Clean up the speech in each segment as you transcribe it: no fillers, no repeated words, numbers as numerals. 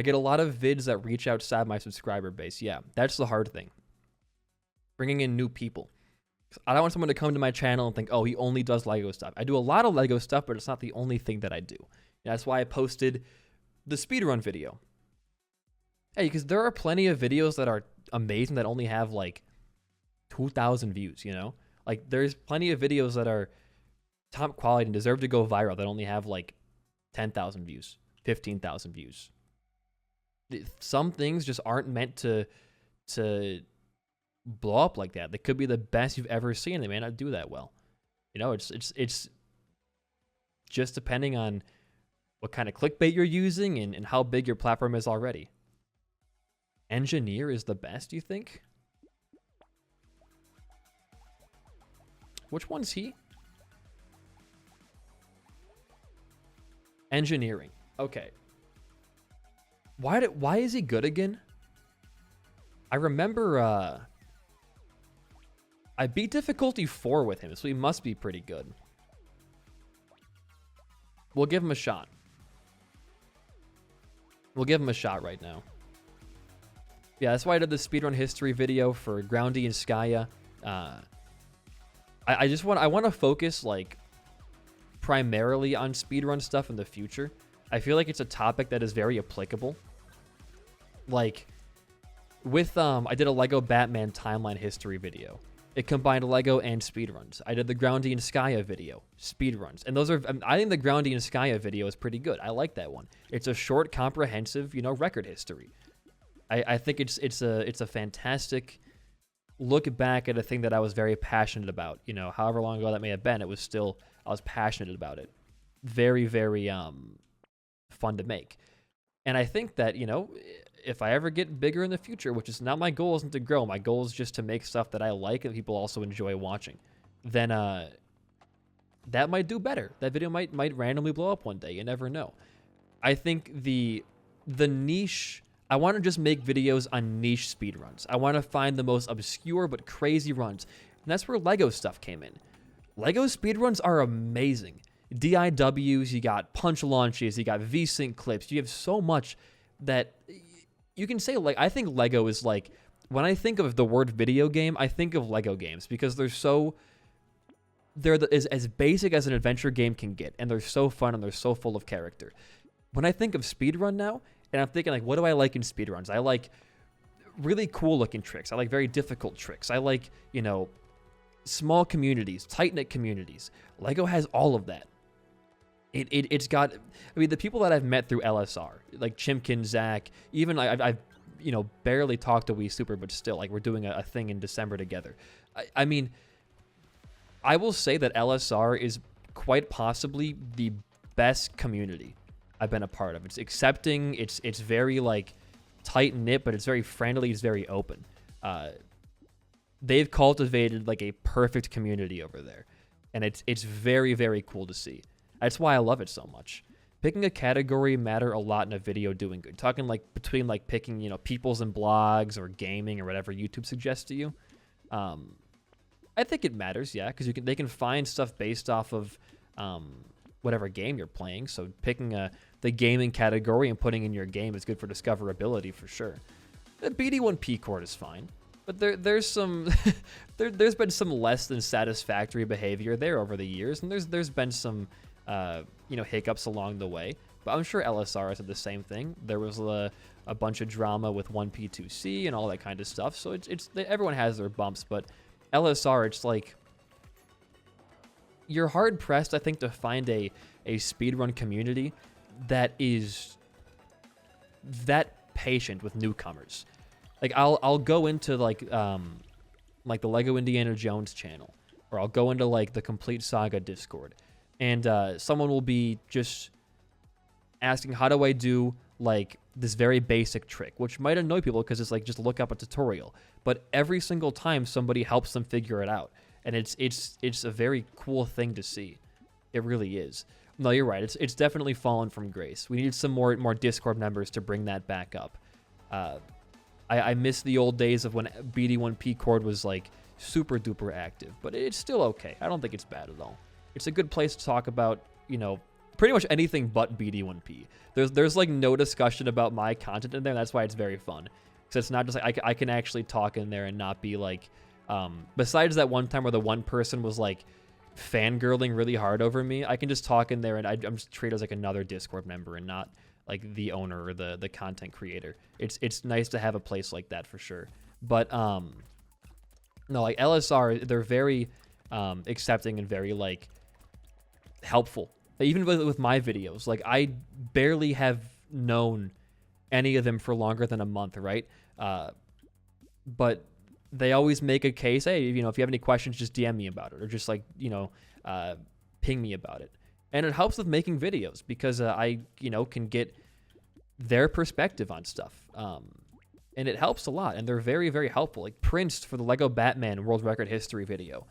I get a lot of vids that reach outside my subscriber base. Yeah, that's the hard thing. Bringing in new people. I don't want someone to come to my channel and think, oh, he only does Lego stuff. I do a lot of Lego stuff, but it's not the only thing that I do. That's why I posted the speedrun video. Hey, because there are plenty of videos that are amazing that only have like 2,000 views, you know? Like, there's plenty of videos that are top quality and deserve to go viral that only have like 10,000 views, 15,000 views. Some things just aren't meant to blow up like that. They could be the best you've ever seen. They may not do that well. You know, it's just depending on what kind of clickbait you're using and how big your platform is already. Engineer is the best, you think? Which one's he? Engineering. Okay. Why is he good again? I remember I beat difficulty 4 with him, so he must be pretty good. We'll give him a shot. We'll give him a shot right now. Yeah, that's why I did the speedrun history video for Groundy and Skya. I want to focus like primarily on speedrun stuff in the future. I feel like it's a topic that is very applicable. Like with I did a Lego Batman timeline history video. It combined Lego and speedruns. I did the Groundy and Skya video, speedruns. And those are, I think the Groundy and Skya video is pretty good. I like that one. It's a short, comprehensive, you know, record history. I think it's a fantastic look back at a thing that I was very passionate about. You know, however long ago that may have been, it was still, I was passionate about it. Very, very fun to make. And I think that, you know, if I ever get bigger in the future, which is not my goal, isn't to grow. My goal is just to make stuff that I like and people also enjoy watching. Then that might do better. That video might randomly blow up one day. You never know. I think the niche, I want to just make videos on niche speedruns. I want to find the most obscure but crazy runs. And that's where Lego stuff came in. Lego speedruns are amazing. DIWs, you got punch launches, you got VSync clips. You have so much that you can say, like, I think Lego is like, when I think of the word video game, I think of Lego games because they're as basic as an adventure game can get, and they're so fun and they're so full of character. When I think of speedrun now, and I'm thinking, like, what do I like in speedruns? I like really cool looking tricks. I like very difficult tricks. I like, you know, small communities, tight-knit communities. Lego has all of that. It's got, I mean, the people that I've met through LSR, like Chimkin, Zach, even I've you know, barely talked to Wii Super, but still, like, we're doing a thing in December together. I mean, I will say that LSR is quite possibly the best community I've been a part of. It's accepting, it's very, like, tight-knit, but it's very friendly, it's very open. They've cultivated, like, a perfect community over there, and it's very, very cool to see. That's why I love it so much. Picking a category matter a lot in a video doing good. Talking like between like picking, you know, peoples and blogs or gaming or whatever YouTube suggests to you. I think it matters, yeah, because they can find stuff based off of whatever game you're playing. So picking the gaming category and putting in your game is good for discoverability for sure. The BD1P chord is fine, but there's some there's been some less than satisfactory behavior there over the years, and there's been some you know, hiccups along the way, but I'm sure LSR said the same thing. There was a bunch of drama with 1P2C and all that kind of stuff, so everyone has their bumps, but LSR, it's like, you're hard-pressed, I think, to find a speedrun community that is that patient with newcomers. Like, I'll go into, like the Lego Indiana Jones channel, or I'll go into, like, the Complete Saga Discord, and someone will be just asking, how do I do, like, this very basic trick, which might annoy people because it's like, just look up a tutorial. But every single time, somebody helps them figure it out. And it's a very cool thing to see. It really is. No, you're right. It's definitely fallen from grace. We need some more Discord members to bring that back up. I miss the old days of when BD1P chord was, like, super duper active. But it's still okay. I don't think it's bad at all. It's a good place to talk about, you know, pretty much anything but BD1P. There's like no discussion about my content in there. And that's why it's very fun. Because it's not just like I can actually talk in there and not be like, besides that one time where the one person was like fangirling really hard over me, I can just talk in there and I'm just treated as like another Discord member and not like the owner or the content creator. It's nice to have a place like that for sure. But no, like LSR, they're very accepting and very like helpful. Even with my videos, like I barely have known any of them for longer than a month, right? But they always make a case, hey, you know, if you have any questions, just DM me about it, or just like, you know, ping me about it. And it helps with making videos because I, you know, can get their perspective on stuff. And it helps a lot. And they're very, very helpful. Like Prince for the Lego Batman World Record History video.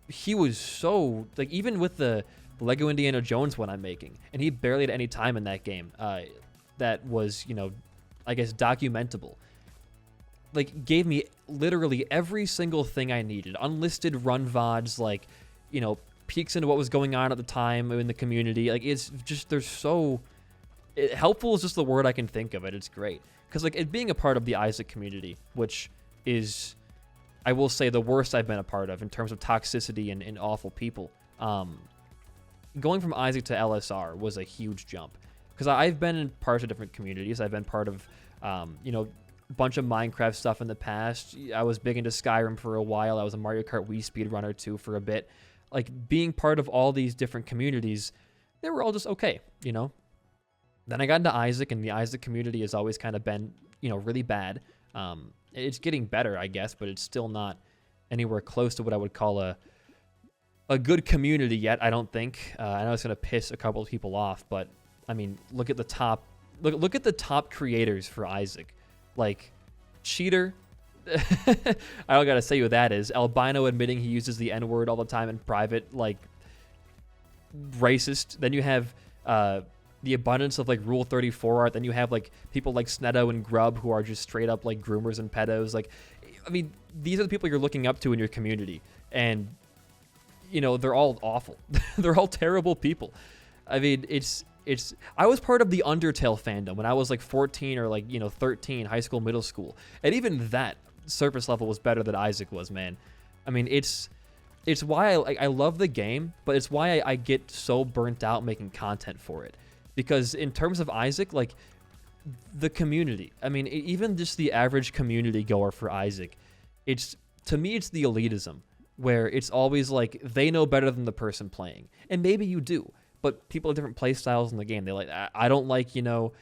He was so, like, even with the Lego Indiana Jones one I'm making, and he barely had any time in that game that was, you know, I guess documentable. Like, gave me literally every single thing I needed. Unlisted run VODs, like, you know, peeks into what was going on at the time in the community. Like, it's just, they're so... helpful is just the word I can think of it. It's great. Because, like, it being a part of the Isaac community, which is, I will say, the worst I've been a part of in terms of toxicity and awful people. Going from Isaac to LSR was a huge jump. Because I've been in parts of different communities. I've been part of, you know, a bunch of Minecraft stuff in the past. I was big into Skyrim for a while. I was a Mario Kart Wii speedrunner too for a bit. Like, being part of all these different communities, they were all just okay, you know? Then I got into Isaac, and the Isaac community has always kind of been, you know, really bad. It's getting better, I guess, but it's still not anywhere close to what I would call a good community yet, I don't think. I know it's going to piss a couple of people off, but, I mean, look at the top creators for Isaac. Like, Cheater, I don't gotta say who that is. Albino admitting he uses the N-word all the time in private, like, racist. Then you have the abundance of, like, Rule 34 art. Then you have, like, people like Snedo and Grub who are just straight up, like, groomers and pedos. Like, I mean, these are the people you're looking up to in your community. And, you know, they're all awful. They're all terrible people. I mean, I was part of the Undertale fandom when I was like 14 or like, you know, 13, high school, middle school. And even that surface level was better than Isaac was, man. I mean, it's why I love the game, but it's why I get so burnt out making content for it. Because in terms of Isaac, like, the community, I mean, even just the average community goer for Isaac, to me, it's the elitism, where it's always like, they know better than the person playing. And maybe you do. But people have different play styles in the game. They like, I don't like, you know,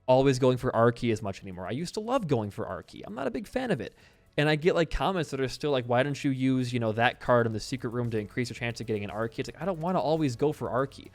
always going for Arky as much anymore. I used to love going for Arky. I'm not a big fan of it. And I get like comments that are still like, why don't you use, you know, that card in the secret room to increase your chance of getting an Arky? It's like, I don't want to always go for Arky.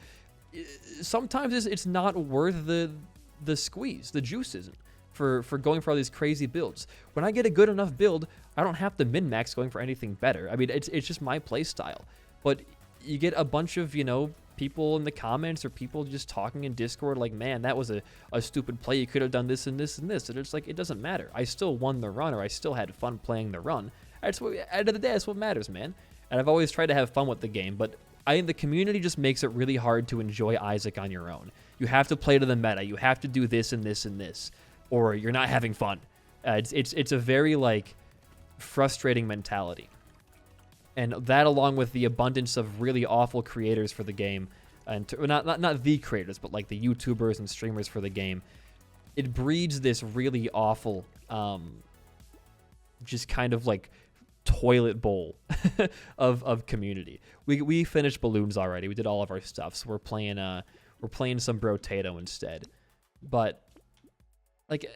Sometimes it's not worth the squeeze. The juice isn't for going for all these crazy builds. When I get a good enough build, I don't have to min-max going for anything better. I mean, it's just my play style. But you get a bunch of, you know, people in the comments or people just talking in Discord like, man, that was a stupid play. You could have done this and this and this. And it's like, it doesn't matter. I still won the run, or I still had fun playing the run. At the end of the day, that's what matters, man. And I've always tried to have fun with the game, but I think the community just makes it really hard to enjoy Isaac on your own. You have to play to the meta. You have to do this and this and this, or you're not having fun. It's a very, like, frustrating mentality. And that, along with the abundance of really awful creators for the game, and not the creators, but like the YouTubers and streamers for the game, it breeds this really awful, just kind of like toilet bowl of community. We finished balloons already. We did all of our stuff, so we're playing some Brotato instead. But like,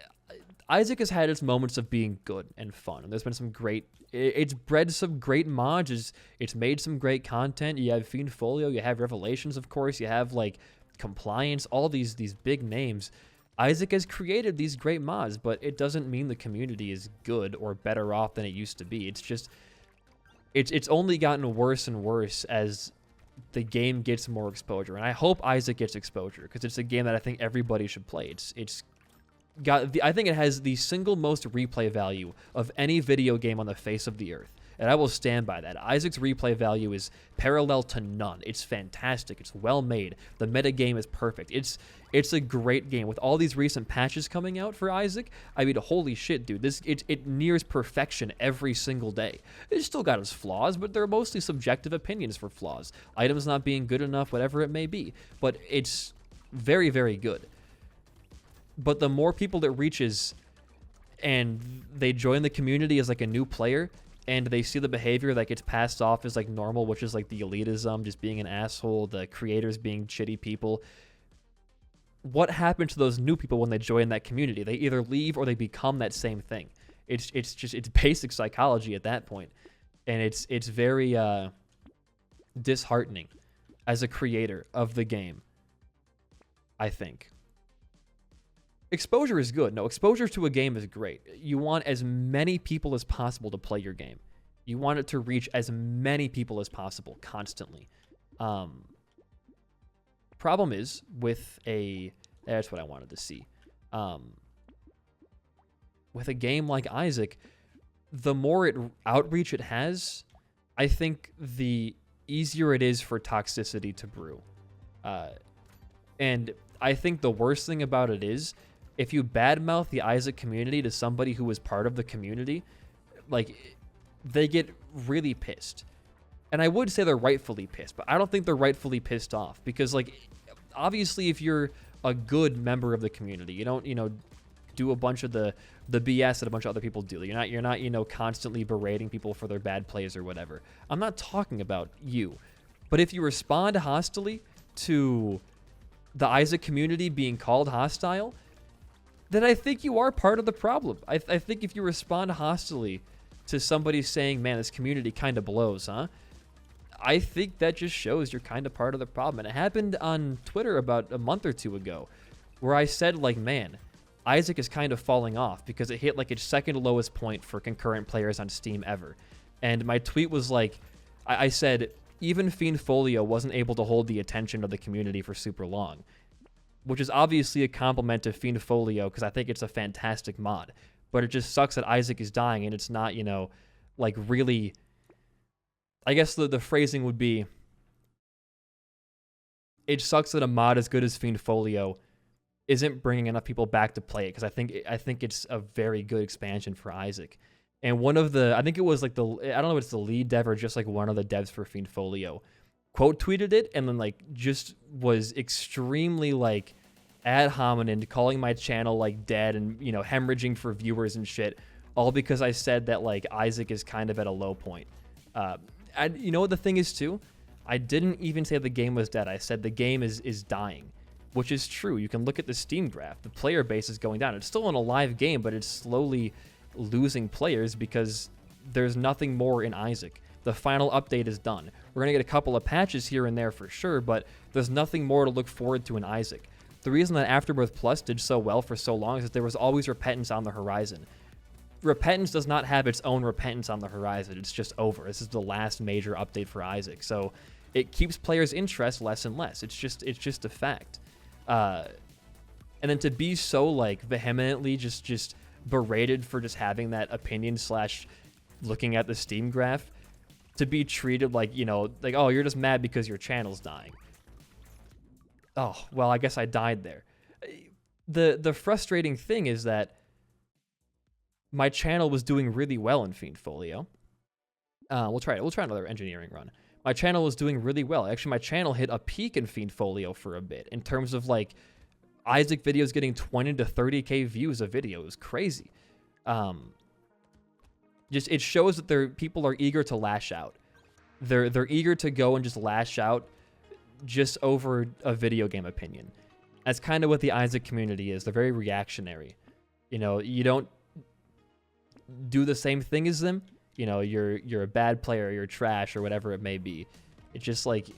Isaac has had its moments of being good and fun, and there's been some great. It's bred some great mods. It's made some great content. You have Fiendfolio, you have Revelations, of course. You have like Compliance, all these big names. Isaac has created these great mods, but it doesn't mean the community is good or better off than it used to be. It's just, it's only gotten worse and worse as the game gets more exposure. And I hope Isaac gets exposure, because it's a game that I think everybody should play. I think it has the single most replay value of any video game on the face of the earth. and I will stand by that. Isaac's replay value is parallel to none. It's fantastic. It's well made. The meta game is perfect. It's a great game with all these recent patches coming out for Isaac. I mean, holy shit, dude! It nears perfection every single day. It's still got its flaws, but they're mostly subjective opinions for flaws. Items not being good enough, whatever it may be. But it's very, very good. But the more people it reaches, and they join the community as like a new player, and they see the behavior that gets passed off as like normal, which is like the elitism, just being an asshole, the creators being shitty people. What happens to those new people when they join that community? They either leave or they become that same thing. It's basic psychology at that point, and it's very disheartening as a creator of the game, I think. Exposure is good. No, exposure to a game is great. You want as many people as possible to play your game. You want it to reach as many people as possible constantly. Problem is that's what I wanted to see. With a game like Isaac, the more outreach it has, I think the easier it is for toxicity to brew. And I think the worst thing about it is, if you badmouth the Isaac community to somebody who is part of the community, like, they get really pissed. And I would say they're rightfully pissed, but I don't think they're rightfully pissed off, because, like, obviously if you're a good member of the community, you don't, do a bunch of the BS that a bunch of other people do. You're not constantly berating people for their bad plays or whatever. I'm not talking about you. But if you respond hostilely to the Isaac community being called hostile, then I think you are part of the problem. I think if you respond hostilely to somebody saying, man, this community kind of blows, huh? I think that just shows you're kind of part of the problem. And it happened on Twitter about a month or two ago, where I said, like, man, Isaac is kind of falling off because it hit like its second lowest point for concurrent players on Steam ever. And my tweet was like, I said, even Fiendfolio wasn't able to hold the attention of the community for super long, which is obviously a compliment to Fiendfolio because I think it's a fantastic mod. But it just sucks that Isaac is dying and it's not, like, really... I guess the phrasing would be, it sucks that a mod as good as Fiendfolio isn't bringing enough people back to play it, because I think it's a very good expansion for Isaac. And one of the, I think it was like I don't know if it's the lead dev or just like one of the devs for Fiendfolio, quote tweeted it and then like just was extremely like ad hominem, calling my channel like dead and hemorrhaging for viewers and shit, all because I said that like Isaac is kind of at a low point. You know what the thing is too? I didn't even say the game was dead. I said the game is dying, which is true. You can look at the Steam graph. The player base is going down. It's still an alive game, but it's slowly losing players because there's nothing more in Isaac. The final update is done. We're going to get a couple of patches here and there for sure, but there's nothing more to look forward to in Isaac. The reason that Afterbirth Plus did so well for so long is that there was always Repentance on the horizon. Repentance does not have its own Repentance on the horizon. It's just over. This is the last major update for Isaac. So it keeps players' interest less and less. It's just a fact. And then to be so like vehemently just berated for just having that opinion / looking at the Steam graph, to be treated like, like, oh, you're just mad because your channel's dying. Oh, well, I guess I died there. The frustrating thing is that my channel was doing really well in Fiendfolio. We'll try another engineering run. My channel was doing really well. Actually, my channel hit a peak in Fiendfolio for a bit in terms of like Isaac videos getting 20 to 30k views a video. It was crazy. It shows that people are eager to lash out. They're eager to go and just lash out just over a video game opinion. That's kind of what the Isaac community is. They're very reactionary. You don't do the same thing as them. You're a bad player, you're trash, or whatever it may be. It's just like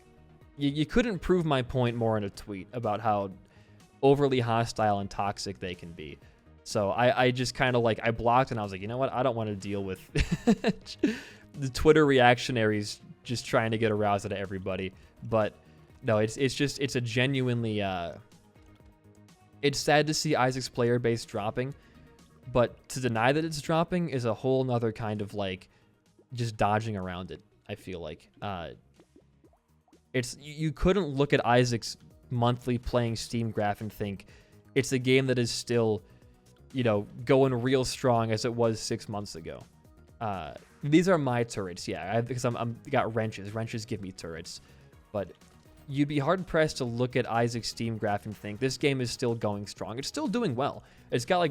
you couldn't prove my point more in a tweet about how overly hostile and toxic they can be. So I just kind of like, I blocked and I was like, you know what? I don't want to deal with the Twitter reactionaries just trying to get a rouse out of everybody. But no, it's a genuinely, it's sad to see Isaac's player base dropping, but to deny that it's dropping is a whole nother kind of like just dodging around it, I feel like. You couldn't look at Isaac's monthly playing Steam graph and think it's a game that is still, going real strong as it was 6 months ago. These are my turrets, yeah, because I'm got wrenches. Wrenches give me turrets. But you'd be hard-pressed to look at Isaac's Steam graph and think this game is still going strong. It's still doing well. It's got,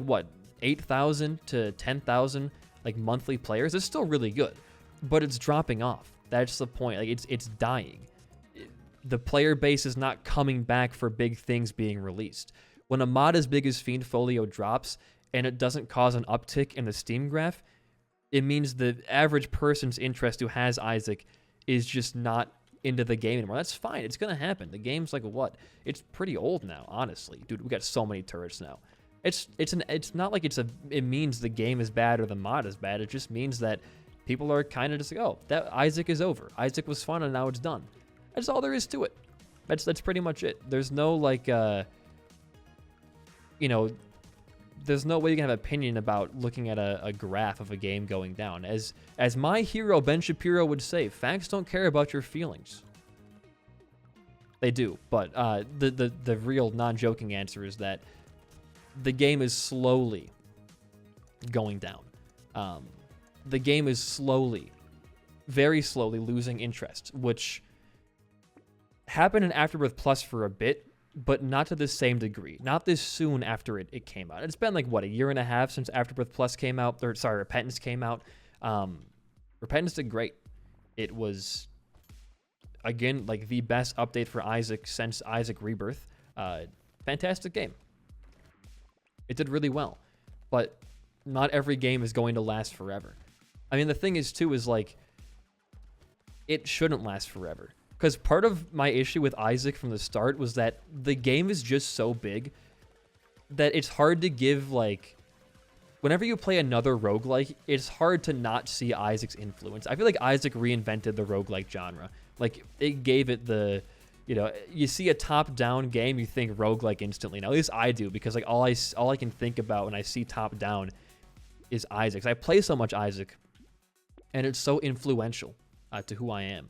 8,000 to 10,000, monthly players. It's still really good. But it's dropping off. That's the point. It's dying. The player base is not coming back for big things being released. When a mod as big as Fiend Folio drops and it doesn't cause an uptick in the Steam graph, it means the average person's interest who has Isaac is just not into the game anymore. That's fine. It's going to happen. The game's what? It's pretty old now, honestly. Dude, we got so many turrets now. It's not like it means the game is bad or the mod is bad. It just means that people are kind of just that Isaac is over. Isaac was fun and now it's done. That's all there is to it. That's pretty much it. There's no there's no way you can have an opinion about looking at a graph of a game going down. As my hero Ben Shapiro would say, facts don't care about your feelings. They do, but the real non-joking answer is that the game is slowly going down. The game is slowly, very slowly losing interest, which happened in Afterbirth Plus for a bit, but not to the same degree. Not this soon after it came out. It's been a year and a half since Afterbirth Plus came out. Repentance came out. Repentance did great. It was, again, the best update for Isaac since Isaac Rebirth. Fantastic game. It did really well. But not every game is going to last forever. I mean, the thing is, too, is it shouldn't last forever. Because part of my issue with Isaac from the start was that the game is just so big that it's hard to give, whenever you play another roguelike, it's hard to not see Isaac's influence. I feel like Isaac reinvented the roguelike genre. It gave it the, you see a top-down game, you think roguelike instantly. Now, at least I do, because all I can think about when I see top-down is Isaac. I play so much Isaac, and it's so influential to who I am.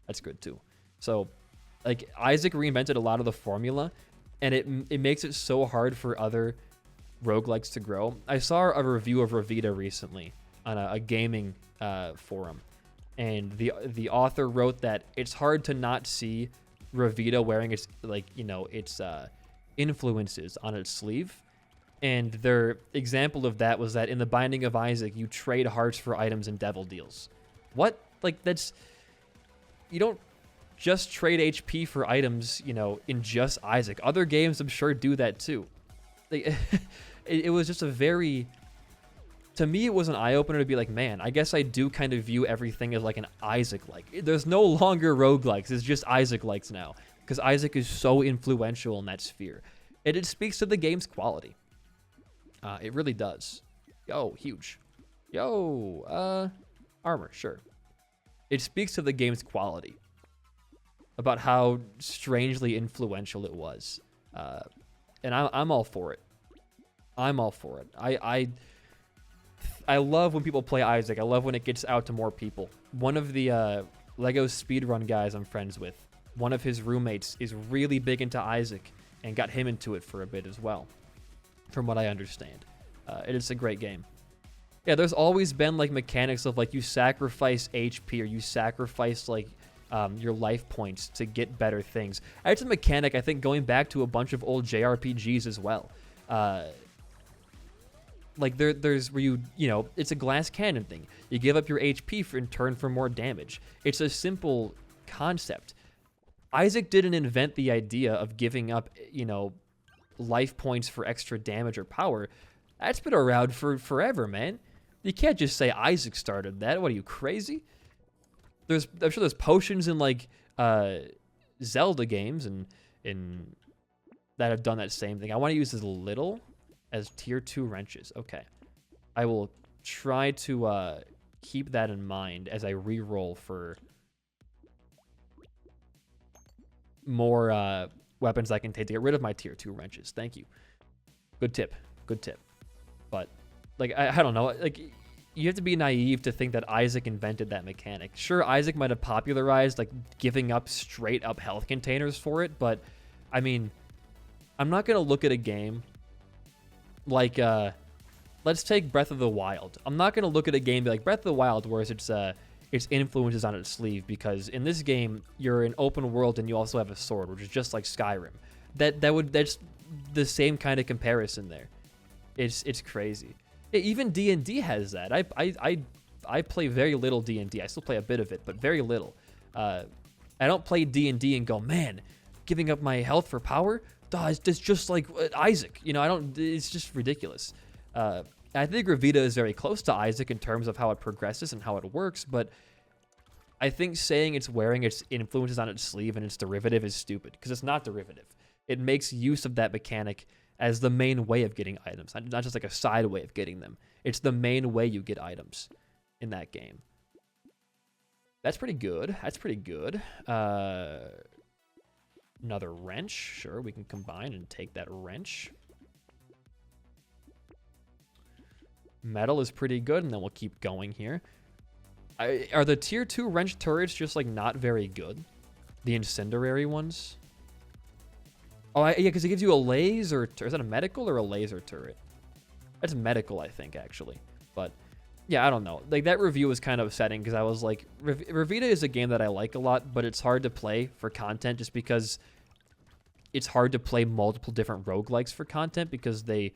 That's good too. So, Isaac reinvented a lot of the formula, and it makes it so hard for other roguelikes to grow. I saw a review of Ravita recently on a gaming forum, and the author wrote that it's hard to not see Ravita wearing its its influences on its sleeve. And their example of that was that in the Binding of Isaac, you trade hearts for items in devil deals. What? That's... You don't just trade HP for items, in just Isaac. Other games, I'm sure, do that too. It was just to me, it was an eye-opener to be man, I guess I do kind of view everything as an Isaac-like. There's no longer roguelikes. It's just Isaac-likes now. Because Isaac is so influential in that sphere. And it speaks to the game's quality. It really does. Yo, huge. Yo, armor, sure. It speaks to the game's quality, about how strangely influential it was, and I'm all for it. I'm all for it. I love when people play Isaac. I love when it gets out to more people. One of the Lego speedrun guys I'm friends with, one of his roommates is really big into Isaac and got him into it for a bit as well, from what I understand. It's a great game. Yeah, there's always been mechanics of you sacrifice HP or you sacrifice your life points to get better things. It's a mechanic I think going back to a bunch of old JRPGs as well. There's where it's a glass cannon thing. You give up your HP in turn for more damage. It's a simple concept. Isaac didn't invent the idea of giving up life points for extra damage or power. That's been around for forever, man. You can't just say Isaac started that. What are you, crazy? I'm sure there's potions in Zelda games and that have done that same thing. I want to use as tier 2 wrenches. Okay. I will try to keep that in mind as I re-roll for more weapons I can take to get rid of my tier 2 wrenches. Thank you. Good tip. Good tip. But I don't know. you have to be naive to think that Isaac invented that mechanic. Sure, Isaac might have popularized like giving up straight up health containers for it, but I mean, I'm not gonna look at a game like let's take Breath of the Wild. I'm not gonna look at a game and be like Breath of the Wild, whereas its influences on its sleeve, because in this game you're in open world and you also have a sword, which is just like Skyrim. That's the same kind of comparison there. It's crazy. Even D&D has that. I play very little D&D. I still play a bit of it, but very little. I don't play D&D and go, man, giving up my health for power? Duh, it's just like Isaac. You know, I don't. It's just ridiculous. I think Revita is very close to Isaac in terms of how it progresses and how it works, but I think saying it's wearing its influences on its sleeve and its derivative is stupid, because it's not derivative. It makes use of that mechanic as the main way of getting items, not just like a side way of getting them. It's the main way you get items in that game. That's pretty good. That's pretty good. Another wrench. Sure, we can combine and take that wrench. Metal is pretty good, and then we'll keep going here. Are the tier 2 wrench turrets just like not very good? The incendiary ones? Oh, yeah, because it gives you a laser. Is that a medical or a laser turret? That's medical, I think, actually. But yeah, I don't know. Like, that review was kind of upsetting because I was like, Revita is a game that I like a lot, but it's hard to play for content just because it's hard to play multiple different roguelikes for content, because they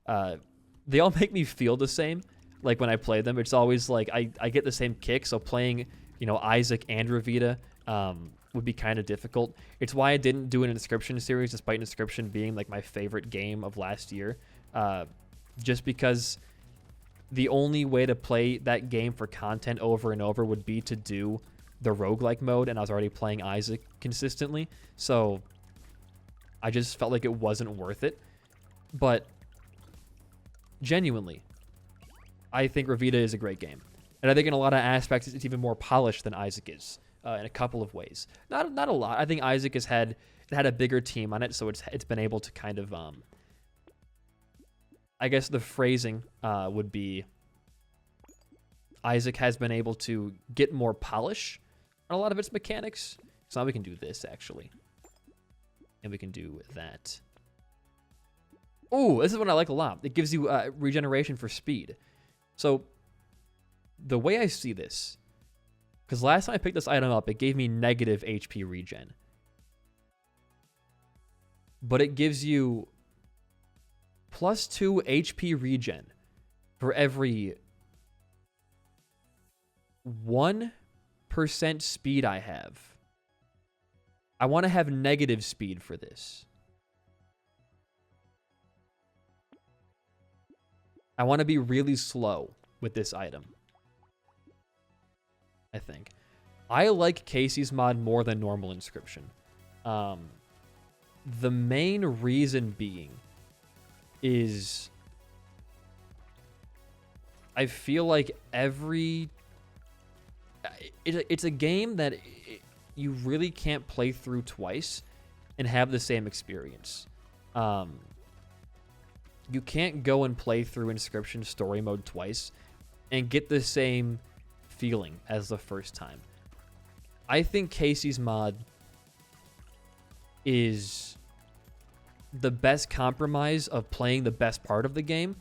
all make me feel the same. Like, when I play them, it's always like I get the same kick. So playing, you know, Isaac and Revita would be kind of difficult. It's why I didn't do an Inscription series, despite Inscription being like my favorite game of last year. Just because the only way to play that game for content over and over would be to do the roguelike mode, and I was already playing Isaac consistently. So I just felt like it wasn't worth it. But genuinely, I think Revita is a great game. And I think in a lot of aspects, it's even more polished than Isaac is, in a couple of ways. Not a lot. I think Isaac has had a bigger team on it, so it's been able to kind of, I guess the phrasing would be, Isaac has been able to get more polish on a lot of its mechanics. So now we can do this, actually. And we can do that. Oh, this is what I like a lot. It gives you regeneration for speed. So the way I see this, because last time I picked this item up, it gave me negative HP regen. But it gives you +2 HP regen for every 1% speed I have. I want to have negative speed for this. I want to be really slow with this item, I think. I like Casey's mod more than normal Inscription. The main reason being is I feel like it's a game that you really can't play through twice and have the same experience. You can't go and play through Inscription story mode twice and get the same feeling as the first time. I think Casey's mod is the best compromise of playing the best part of the game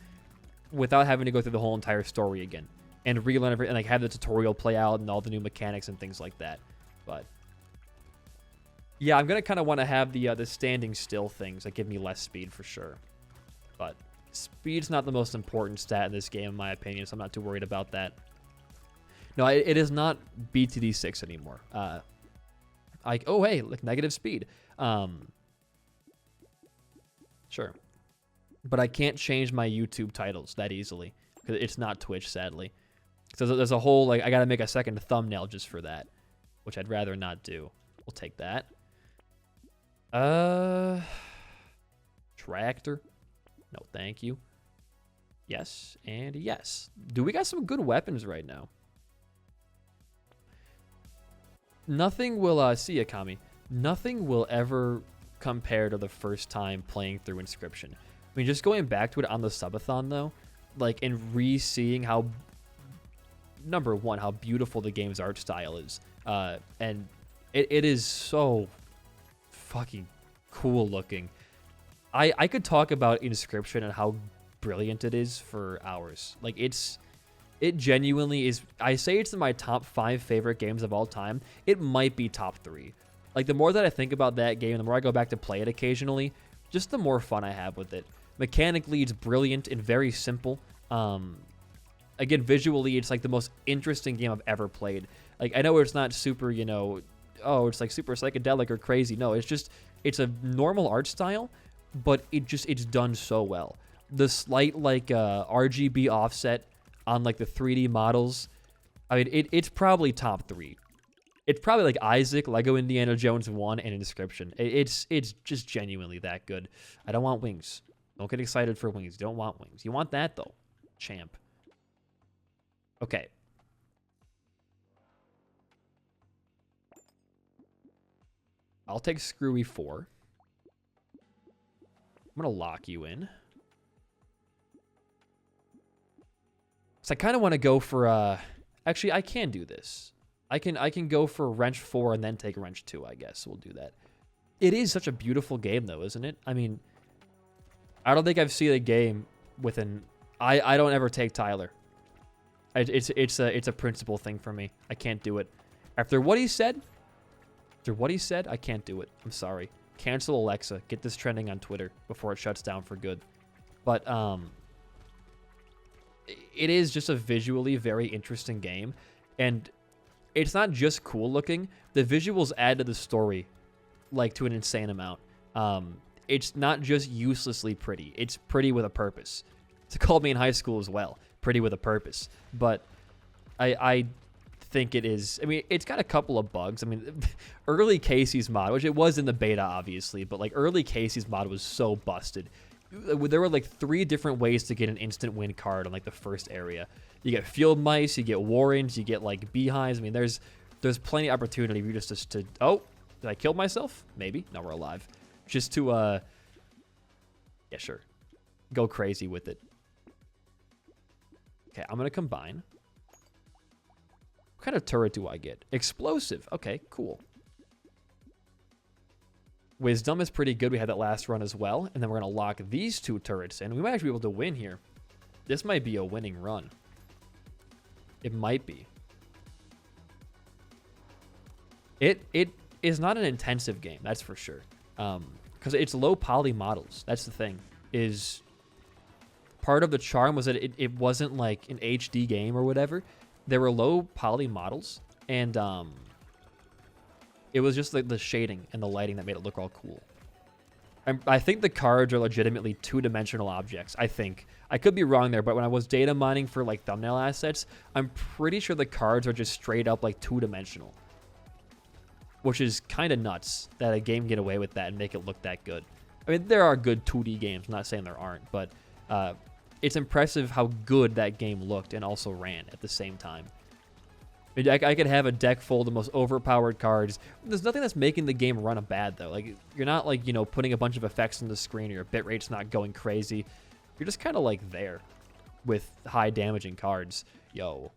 without having to go through the whole entire story again and relearn everything, and like have the tutorial play out and all the new mechanics and things like that. But yeah, I'm gonna kind of want to have the standing still things that give me less speed for sure. But speed's not the most important stat in this game, in my opinion, so I'm not too worried about that. No, it is not BTD6 anymore. Oh, hey, like negative speed. Sure. But I can't change my YouTube titles that easily, because it's not Twitch, sadly. So there's a whole, like, I got to make a second thumbnail just for that, which I'd rather not do. We'll take that. Tractor. No, thank you. Yes, and yes. Dude, we got some good weapons right now. Nothing will, see ya, Kami. Nothing will ever compare to the first time playing through Inscription. I mean, just going back to it on the subathon, though, like, and re-seeing how number one, how beautiful the game's art style is. And it is so fucking cool looking. I could talk about Inscription and how brilliant it is for hours. Like, it genuinely is. I say it's in my top 5 favorite games of all time. It might be top 3. Like, the more that I think about that game, the more I go back to play it occasionally, just the more fun I have with it. Mechanically, it's brilliant and very simple. Again, visually, it's like the most interesting game I've ever played. Like, I know it's not super, you know, oh, it's like super psychedelic or crazy. No, it's a normal art style, but it's done so well. The slight, like, RGB offset on, like, the 3D models, I mean, it's probably top 3. It's probably like Isaac, Lego Indiana Jones 1, and Inscription. It's just genuinely that good. I don't want wings. Don't get excited for wings. You don't want wings. You want that, though. Champ. Okay. I'll take Screwy 4. I'm going to lock you in. So I kind of want to go for... Actually, I can do this. I can go for Wrench 4 and then take Wrench 2, I guess. We'll do that. It is such a beautiful game, though, isn't it? I mean, I don't think I've seen a game with an... I don't ever take Tyler. It's a principle thing for me. I can't do it. After what he said, I can't do it. I'm sorry. Cancel Alexa. Get this trending on Twitter before it shuts down for good. But it is just a visually very interesting game, and it's not just cool looking. The visuals add to the story, like, to an insane amount. It's not just uselessly pretty. It's pretty with a purpose. It's called me in high school as well. Pretty with a purpose. But I think it is... I mean, it's got a couple of bugs. I mean, early Casey's mod, which it was in the beta, obviously, but, like, early Casey's mod was so busted. There were, like, 3 different ways to get an instant win card on, like, the first area. You get field mice, you get warrens, you get, like, beehives. I mean, there's plenty of opportunity for you just to... Oh, did I kill myself? Maybe. No, we're alive. Just to, yeah, sure. Go crazy with it. Okay, I'm going to combine. What kind of turret do I get? Explosive. Okay, cool. Wisdom is pretty good. We had that last run as well. And then we're going to lock these 2 turrets in. We might actually be able to win here. This might be a winning run. It might be. It is not an intensive game, that's for sure. Because it's low poly models. That's the thing. Is part of the charm was that it wasn't like an HD game or whatever. There were low poly models, and it was just like the shading and the lighting that made it look all cool. I think the cards are legitimately 2-dimensional objects. I think. I could be wrong there, but when I was data mining for, like, thumbnail assets, I'm pretty sure the cards are just straight up, like, 2-dimensional. Which is kind of nuts that a game get away with that and make it look that good. I mean, there are good 2D games. I'm not saying there aren't, but it's impressive how good that game looked and also ran at the same time. I mean, I could have a deck full of the most overpowered cards. There's nothing that's making the game run bad, though. Like, you're not, like, you know, putting a bunch of effects on the screen, or your bitrate's not going crazy. You're just kind of, like, there with high damaging cards. Yo.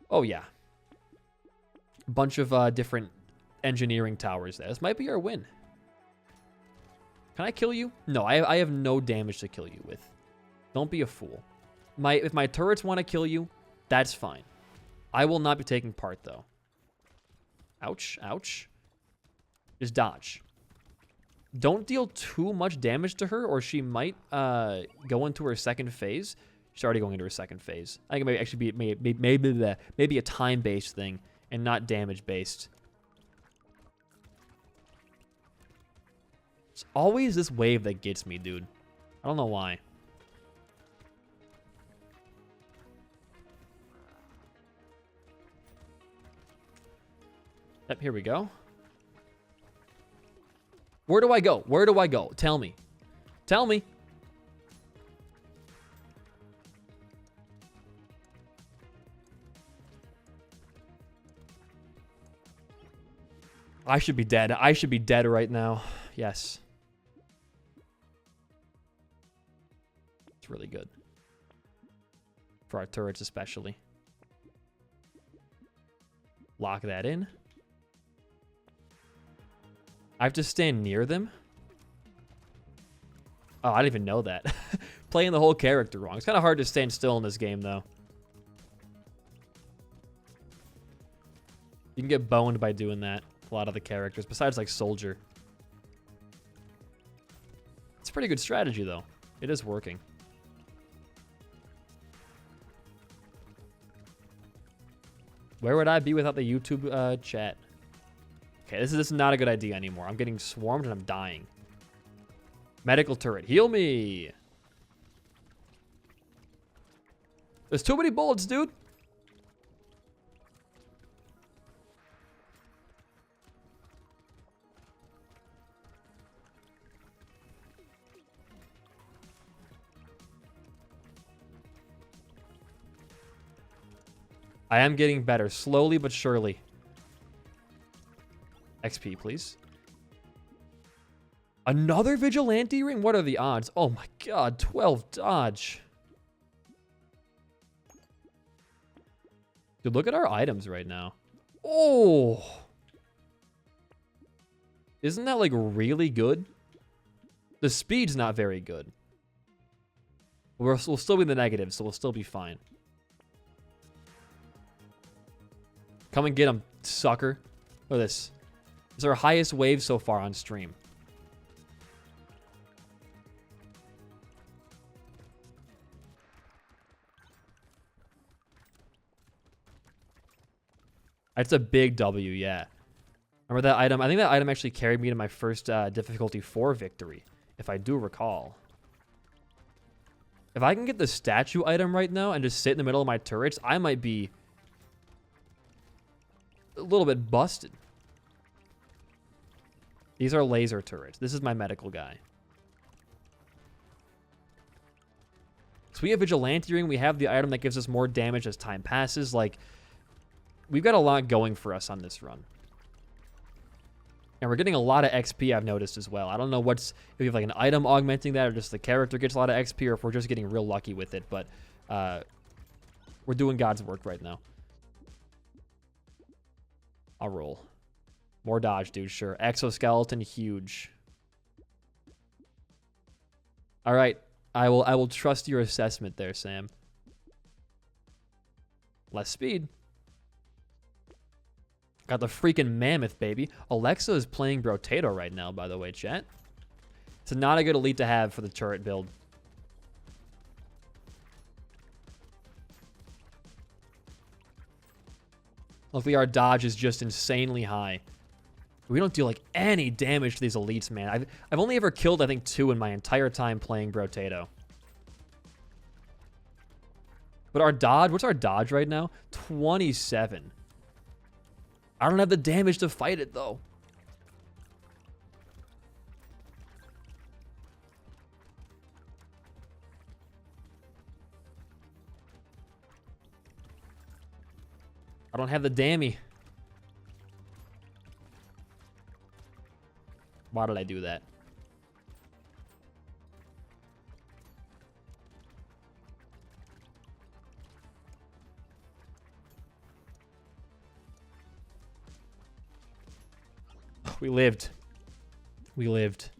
Oh, yeah. Bunch of different engineering towers there. This might be our win. Can I kill you? No, I have no damage to kill you with. Don't be a fool. If my turrets want to kill you, that's fine. I will not be taking part, though. Ouch, ouch. Just dodge. Don't deal too much damage to her, or she might go into her second phase. She's already going into her second phase. I think it may actually be maybe a time-based thing and not damage-based. It's always this wave that gets me, dude. I don't know why. Yep, here we go. Where do I go? Where do I go? Tell me. Tell me. I should be dead. I should be dead right now. Yes. It's really good. For our turrets especially. Lock that in. I have to stand near them? Oh, I didn't even know that. Playing the whole character wrong. It's kind of hard to stand still in this game, though. You can get boned by doing that. A lot of the characters, besides like Soldier. It's a pretty good strategy, though. It is working. Where would I be without the YouTube chat? Okay, this is not a good idea anymore. I'm getting swarmed and I'm dying. Medical turret, heal me! There's too many bullets, dude! I am getting better, slowly but surely. XP, please. Another vigilante ring? What are the odds? Oh my god, 12 dodge. Dude, look at our items right now. Oh! Isn't that like really good? The speed's not very good. We'll still be in the negative, so we'll still be fine. Come and get him, sucker. Look at this. This is our highest wave so far on stream. That's a big W, yeah. Remember that item? I think that item actually carried me to my first difficulty 4 victory, if I do recall. If I can get the statue item right now and just sit in the middle of my turrets, I might be a little bit busted. These are laser turrets. This is my medical guy. So we have Vigilante Ring. We have the item that gives us more damage as time passes. Like, we've got a lot going for us on this run. And we're getting a lot of XP, I've noticed as well. I don't know if we have like an item augmenting that or just the character gets a lot of XP or if we're just getting real lucky with it. But we're doing God's work right now. I'll roll. More dodge, dude, sure. Exoskeleton, huge. All right. I will trust your assessment there, Sam. Less speed. Got the freaking mammoth, baby. Alexa is playing Brotato right now, by the way, chat. It's not a good elite to have for the turret build. Luckily, our dodge is just insanely high. We don't deal like any damage to these elites, man. I've only ever killed, I think, 2 in my entire time playing Brotato. But our dodge, what's our dodge right now? 27. I don't have the damage to fight it, though. I don't have the dammy. Why did I do that? We lived. We lived.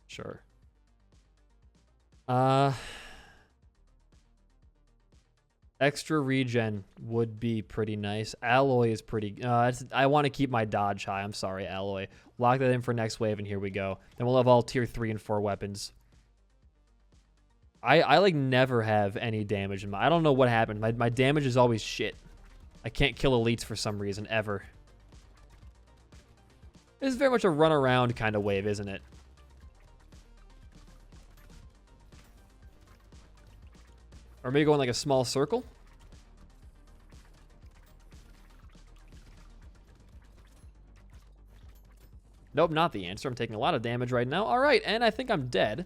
Sure. Extra regen would be pretty nice. Alloy is pretty... I want to keep my dodge high. I'm sorry, Alloy. Lock that in for next wave, and here we go. Then we'll have all tier 3 and 4 weapons. I like never have any damage in my... I don't know what happened. My damage is always shit. I can't kill elites for some reason, ever. This is very much a run-around kind of wave, isn't it? Or maybe going like a small circle? Nope, not the answer. I'm taking a lot of damage right now. All right, and I think I'm dead.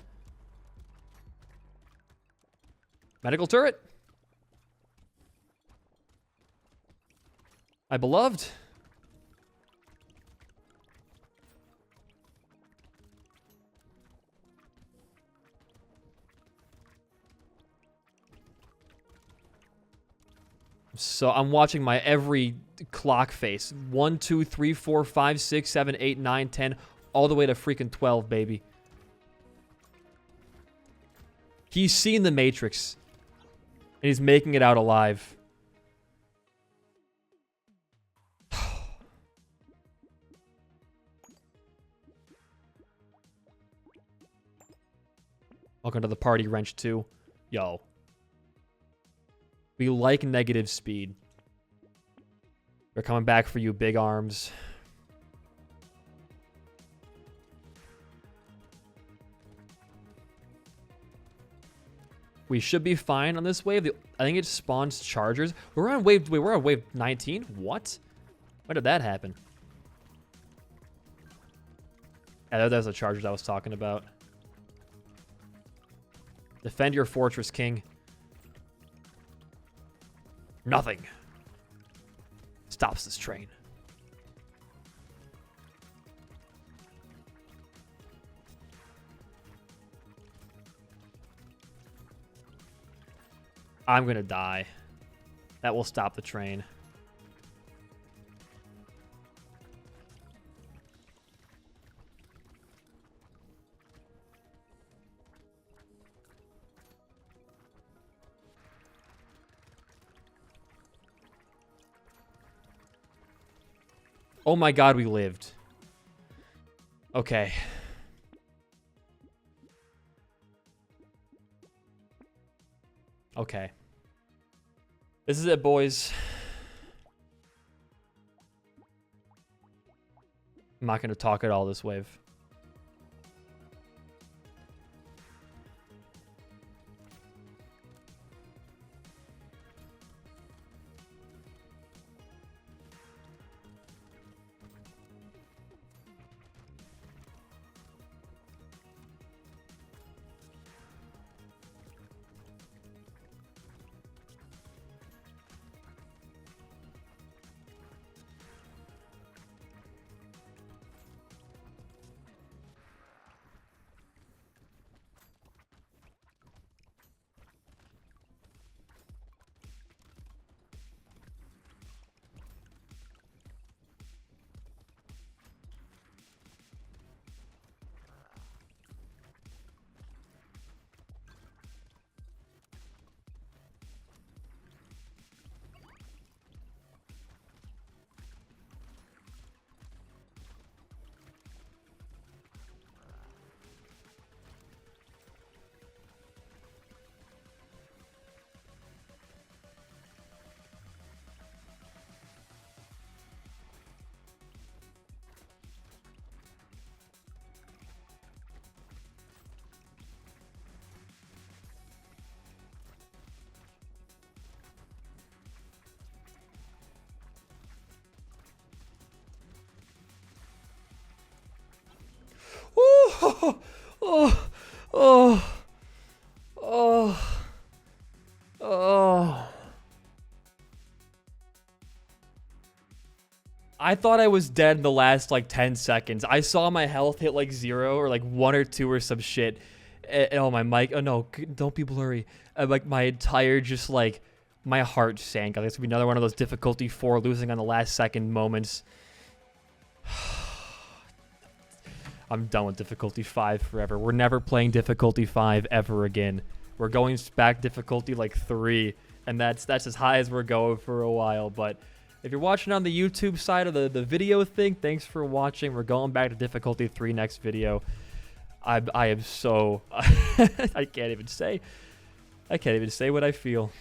Medical turret. My beloved. So I'm watching my every clock face. 1, 2, 3, 4, 5, 6, 7, 8, 9, 10, all the way to freaking 12, baby. He's seen the Matrix, and he's making it out alive. Welcome to the party, Wrench 2. Yo. We like negative speed. We're coming back for you, big arms. We should be fine on this wave. I think it spawns chargers. We're on wave 19? What? When did that happen? Yeah, that was the chargers I was talking about. Defend your fortress, King. Nothing stops this train. I'm gonna die. That will stop the train. Oh my god, we lived. Okay. Okay. This is it, boys. I'm not going to talk at all this wave. Oh, oh, oh, oh, oh. I thought I was dead in the last like 10 seconds. I saw my health hit like 0 or like 1 or 2 or some shit. Oh, my mic. Oh, no. Don't be blurry. Like my entire just like my heart sank. I think it's going to be another one of those difficulty 4 losing on the last second moments. I'm done with difficulty 5 forever. We're never playing difficulty 5 ever again. We're going back difficulty like 3, and that's as high as we're going for a while. But if you're watching on the YouTube side of the video thing, thanks for watching. We're going back to difficulty 3 next video. I am so I can't even say what I feel.